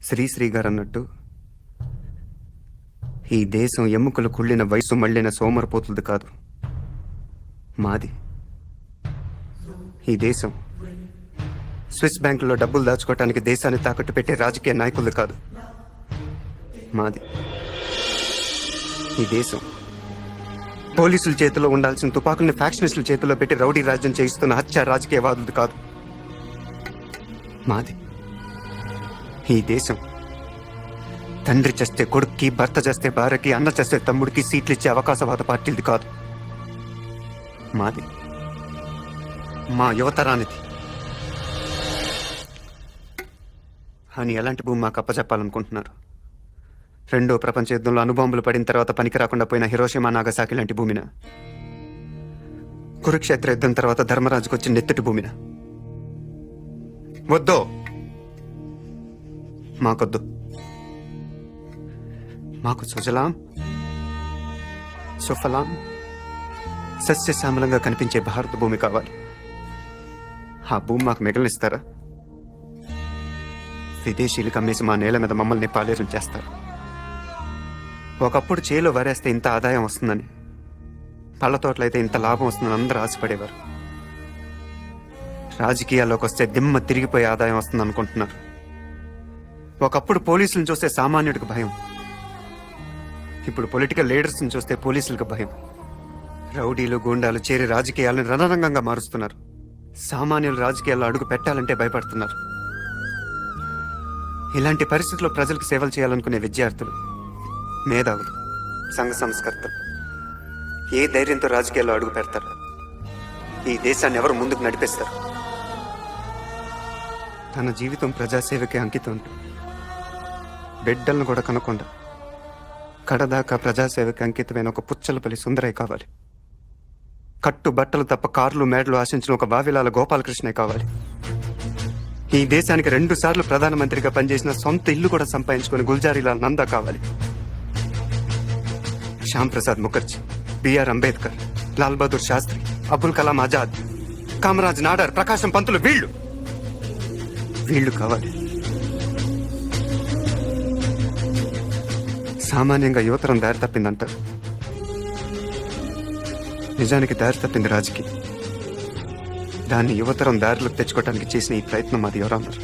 శ్రీశ్రీ గారు అన్నట్టు ఈ దేశం ఎముకలు కుళ్ళిన వయసు మళ్ళిన సోమరపోతులది కాదు, మాది. ఈ దేశం స్విస్ బ్యాంకులో డబ్బులు దాచుకోవటానికి దేశాన్ని తాకట్టు పెట్టే రాజకీయ నాయకులది కాదు, మాది. ఈ దేశం పోలీసుల చేతిలో ఉండాల్సిన తుపాకుల్ని ఫ్యాక్షనిస్టుల చేతిలో పెట్టి రౌడీ రాజ్యం చేయిస్తున్న హత్య రాజకీయవాదులది కాదు, మాది. ఈ దేశం తండ్రి చేస్తే కొడుక్కి, భర్త చేస్తే భార్యకి, అన్న చేస్తే తమ్ముడికి సీట్లు ఇచ్చే అవకాశవాద పార్టీలది కాదు, మాది. మా యువతరానిది. అని ఎలాంటి భూమి మాకు అప్పచెప్పాలనుకుంటున్నారు? రెండో ప్రపంచ యుద్ధంలో అణుబాంబులు పడిన తర్వాత పనికి రాకుండా పోయిన హిరోషిమా, నాగసాకి లాంటి భూమిన? కురుక్షేత్ర యుద్ధం తర్వాత ధర్మరాజుకు వచ్చిన నెత్తుటి భూమిన? వద్దో, మాకొద్దు. మాకు సుజలాం సుఫలాం సస్యశ్యామలంగా కనిపించే భారత భూమి కావాలి. ఆ భూమి మాకు మిగలనిస్తారా? విదేశీయులకు అమ్మేసి మా నేల మీద మమ్మల్ని పాలేరు చేస్తారు. ఒకప్పుడు చేలో వరేస్తే ఇంత ఆదాయం వస్తుందని, పళ్ళ తోటలైతే ఇంత లాభం వస్తుందని అందరూ ఆశపడేవారు. రాజకీయాల్లోకి వస్తే దిమ్మ తిరిగిపోయే ఆదాయం వస్తుంది అనుకుంటున్నారు. ఒకప్పుడు పోలీసులను చూస్తే సామాన్యుడికి భయం, ఇప్పుడు పొలిటికల్ లీడర్స్ని చూస్తే పోలీసులకు భయం. రౌడీలు, గూండాలు చేరి రాజకీయాలను రణరంగంగా మారుస్తున్నారు. సామాన్యులు రాజకీయాల్లో అడుగు పెట్టాలంటే భయపడుతున్నారు. ఇలాంటి పరిస్థితుల్లో ప్రజలకు సేవలు చేయాలనుకునే విద్యార్థులు, మేధావులు, సంఘ సంస్కర్తలు ఏ ధైర్యంతో రాజకీయాల్లో అడుగు పెడతారు? ఈ దేశాన్ని ఎవరు ముందుకు నడిపిస్తారు? తన జీవితం ప్రజాసేవకే అంకితం. బిడ్డలను కూడా కనకుండా కడదాకా ప్రజాసేవకి అంకితమైన ఒక పుచ్చలపల్లి సుందరయ్య కావాలి. కట్టు బట్టలు తప్ప కార్లు, మేడలు ఆశించిన ఒక వావిలాల గోపాలకృష్ణే కావాలి. ఈ దేశానికి 2 సార్లు ప్రధానమంత్రిగా పనిచేసిన సొంత ఇల్లు కూడా సంపాదించుకుని గుల్జారీలాల్ నందా కావాలి. శ్యామ్ ప్రసాద్ ముఖర్జీ, బిఆర్ అంబేద్కర్, లాల్ బహదూర్ శాస్త్రి, అబుల్ కలాం ఆజాద్, కామరాజ్ నాడార్, ప్రకాశం పంతులు, వీళ్ళు కావాలి. సామాన్యంగా యువతరం దారి తప్పిందంటారు. నిజానికి దారి తప్పింది రాజకీయం. దాన్ని యువతరం దారిలోకి తెచ్చుకోవడానికి చేసిన ఈ ప్రయత్నం మాది ఎవరన్నారు?